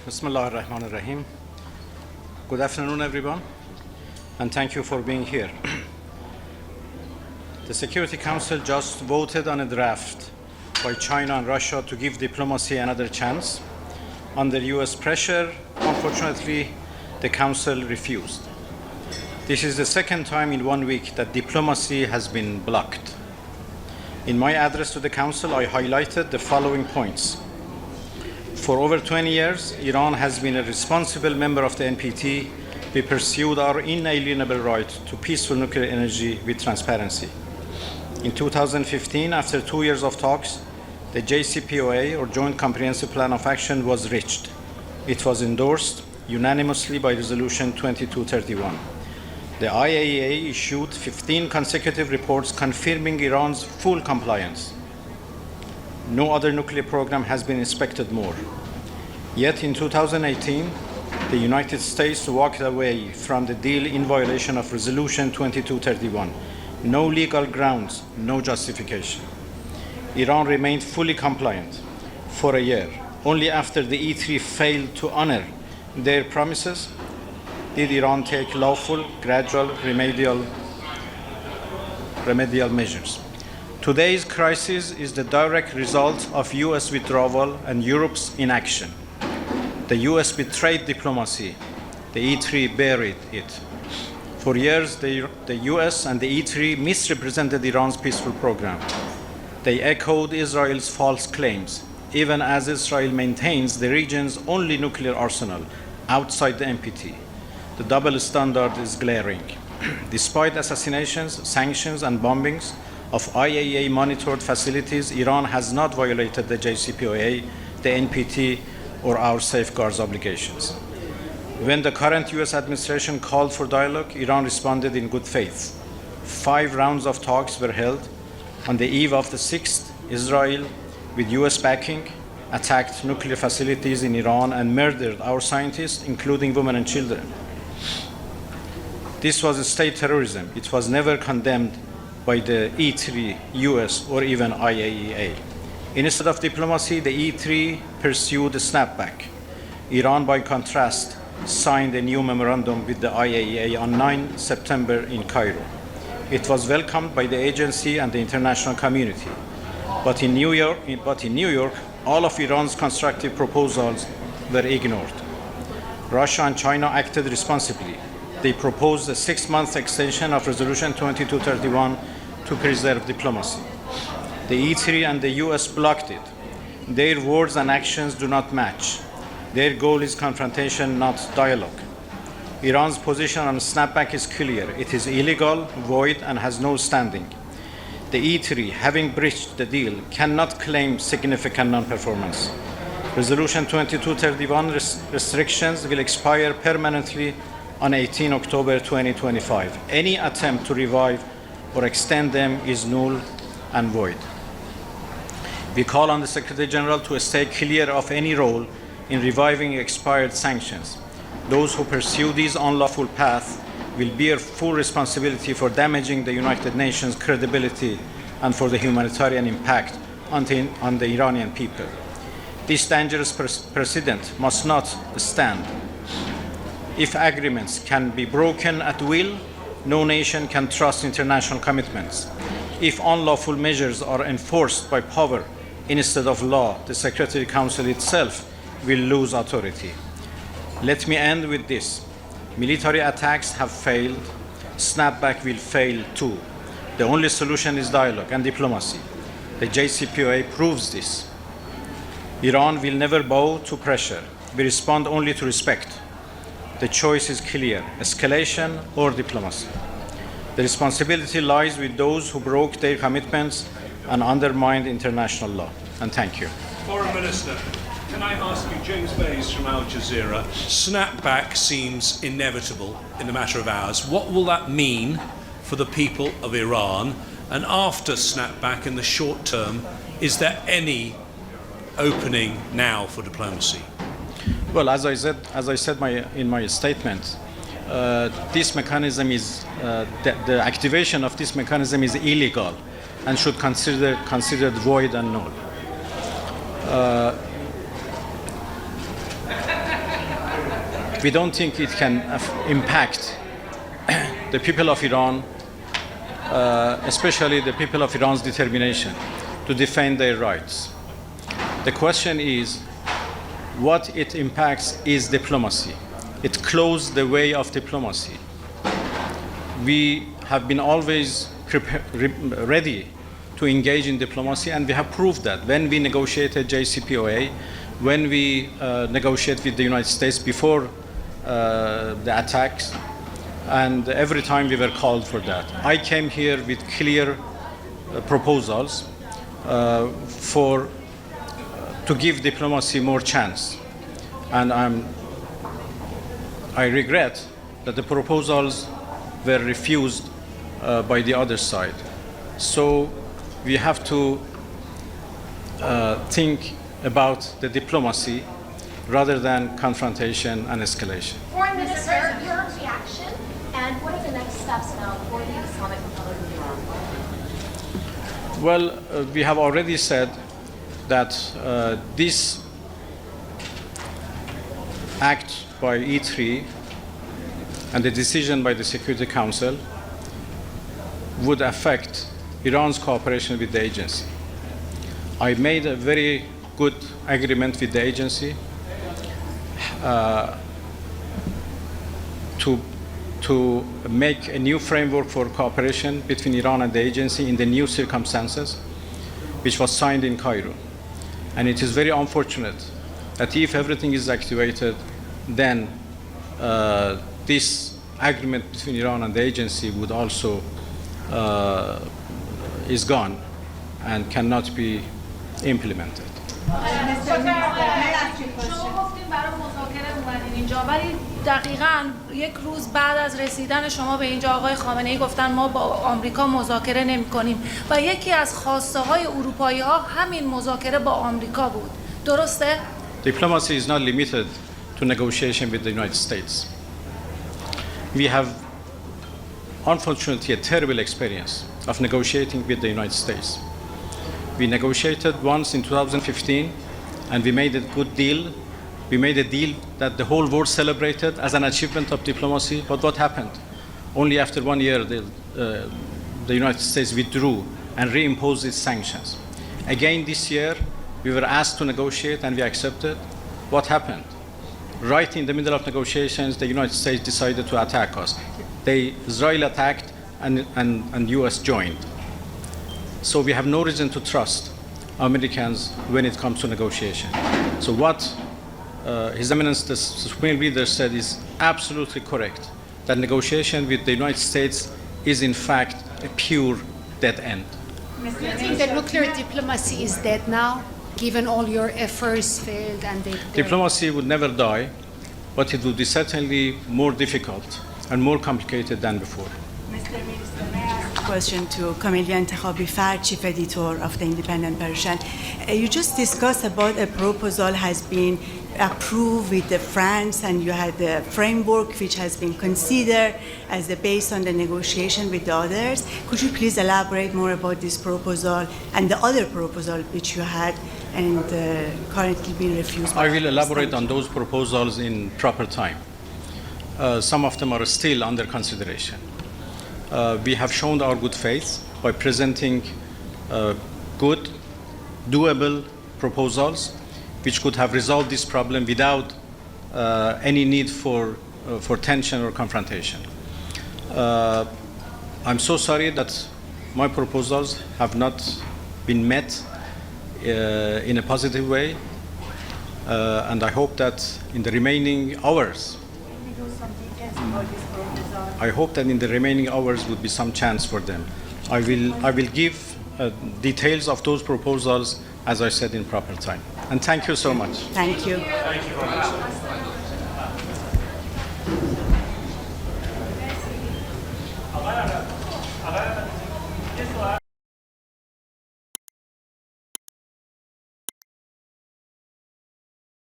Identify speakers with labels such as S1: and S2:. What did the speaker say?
S1: Bismillah ar-Rahman ar-Rahim. Good afternoon, everyone, and thank you for being here. The Security Council just voted on a draft by China and Russia to give diplomacy another chance. Under US pressure, unfortunately, the Council refused. This is the second time in 1 week that diplomacy has been blocked. In my address to the Council, I highlighted the following points. For over 20 years, Iran has been a responsible member of the NPT. We pursued our inalienable right to peaceful nuclear energy with transparency. In 2015, after 2 years of talks, the JCPOA, or Joint Comprehensive Plan of Action, was reached. It was endorsed unanimously by Resolution 2231. The IAEA issued 15 consecutive reports confirming Iran's full compliance. No other nuclear program has been inspected more. Yet in 2018, the United States walked away from the deal in violation of Resolution 2231. No legal grounds, no justification. Iran remained fully compliant for a year. Only after the E3 failed to honor their promises did Iran take lawful, gradual, remedial measures. Today's crisis is the direct result of US withdrawal and Europe's inaction. The US betrayed diplomacy. The E3 buried it. For years, the US and the E3 misrepresented Iran's peaceful program. They echoed Israel's false claims, even as Israel maintains the region's only nuclear arsenal outside the NPT. The double standard is glaring. Despite assassinations, sanctions, and bombings of IAEA-monitored facilities, Iran has not violated the JCPOA, the NPT, or our safeguards obligations. When the current US administration called for dialogue, Iran responded in good faith. 5 rounds of talks were held. On the eve of the 6th, Israel, with US backing, attacked nuclear facilities in Iran and murdered our scientists, including women and children. This was state terrorism. It was never condemned by the E3, US, or even IAEA. Instead of diplomacy, the E3 pursued a snapback. Iran, by contrast, signed a new memorandum with the IAEA on 9 September in Cairo. It was welcomed by the agency and the international community. But in New York, all of Iran's constructive proposals were ignored. Russia and China acted responsibly. They proposed a 6-month extension of Resolution 2231 to preserve diplomacy. The E3 and the US blocked it. Their words and actions do not match. Their goal is confrontation, not dialogue. Iran's position on snapback is clear. It is illegal, void, and has no standing. The E3, having breached the deal, cannot claim significant non-performance. Resolution 2231 restrictions will expire permanently on 18 October 2025. Any attempt to revive or extend them is null and void. We call on the Secretary General to stay clear of any role in reviving expired sanctions. Those who pursue these unlawful paths will bear full responsibility for damaging the United Nations' credibility and for the humanitarian impact on the Iranian people. This dangerous precedent must not stand. If agreements can be broken at will, no nation can trust international commitments. If unlawful measures are enforced by power instead of law, the Security Council itself will lose authority. Let me end with this. Military attacks have failed. Snapback will fail too. The only solution is dialogue and diplomacy. The JCPOA proves this. Iran will never bow to pressure. We respond only to respect. The choice is clear: escalation or diplomacy. The responsibility lies with those who broke their commitments and undermined international law. And thank you.
S2: Foreign Minister, can I ask you, James Bays from Al Jazeera, snapback seems inevitable in a matter of hours. What will that mean for the people of Iran? And after snapback in the short term, is there any opening now for diplomacy?
S1: Well, as I said in my statement, this mechanism is the activation of this mechanism is illegal and should considered void and null. We don't think it can impact the people of Iran, especially the people of Iran's determination to defend their rights. The question is, what it impacts is diplomacy. It closed the way of diplomacy. We have been always ready to engage in diplomacy, and we have proved that when we negotiated JCPOA, when we negotiated with the United States before the attacks, and every time we were called for that. I came here with clear proposals to give diplomacy more chance, and I regret that the proposals were refused by the other side. So we have to think about the diplomacy rather than confrontation and escalation.
S3: Foreign Minister, your reaction, and what are the next steps now for the Islamic Republic of Iran?
S1: Well, we have already said that this act by E3 and the decision by the Security Council would affect Iran's cooperation with the agency. I made a very good agreement with the agency to make a new framework for cooperation between Iran and the agency in the new circumstances, which was signed in Cairo. And it is very unfortunate that if everything is activated, then this agreement between Iran and the agency would also is gone and cannot be implemented.
S4: ولی دقیقاً یک روز بعد از رسیدن شما به اینجا آقای خامنه‌ای گفتن ما با آمریکا مذاکره نمی‌کنیم و یکی از خواسته‌های اروپایی‌ها همین مذاکره با آمریکا بود. درسته؟
S1: Diplomacy is not limited to negotiation with the United States. We have unfortunately a terrible experience of negotiating with the United States. We negotiated once in 2015 and we made a good deal. We made a deal that the whole world celebrated as an achievement of diplomacy. But what happened? Only after 1 year, the United States withdrew and reimposed its sanctions. Again this year, we were asked to negotiate and we accepted. What happened? Right in the middle of negotiations, the United States decided to attack us. Israel attacked and US joined. So we have no reason to trust Americans when it comes to negotiation. So what His Eminence the Supreme Leader said is absolutely correct, that negotiation with the United States is in fact a pure dead end.
S5: Do you think that nuclear diplomacy is dead now, given all your efforts failed and
S1: Diplomacy would never die, but it would be certainly more difficult and more complicated than before.
S6: Mr. Minister, may I ask a question to Camelia Intikhabi Fard, Chief Editor of the Independent Persian. You just discussed about a proposal has been approved with the France, and you had the framework which has been considered as the base on the negotiation with the others. Could you please elaborate more about this proposal and the other proposal which you had and currently been refused?
S1: I will elaborate on those proposals in proper time. Some of them are still under consideration. We have shown our good faith by presenting good, doable proposals which could have resolved this problem without any need for tension or confrontation. I'm so sorry that my proposals have not been met in a positive way, and I hope that in the remaining hours, would be some chance for them. I will give details of those proposals, as I said, in proper time. And thank you so much.
S6: Thank you.
S2: Thank you, Prime Minister.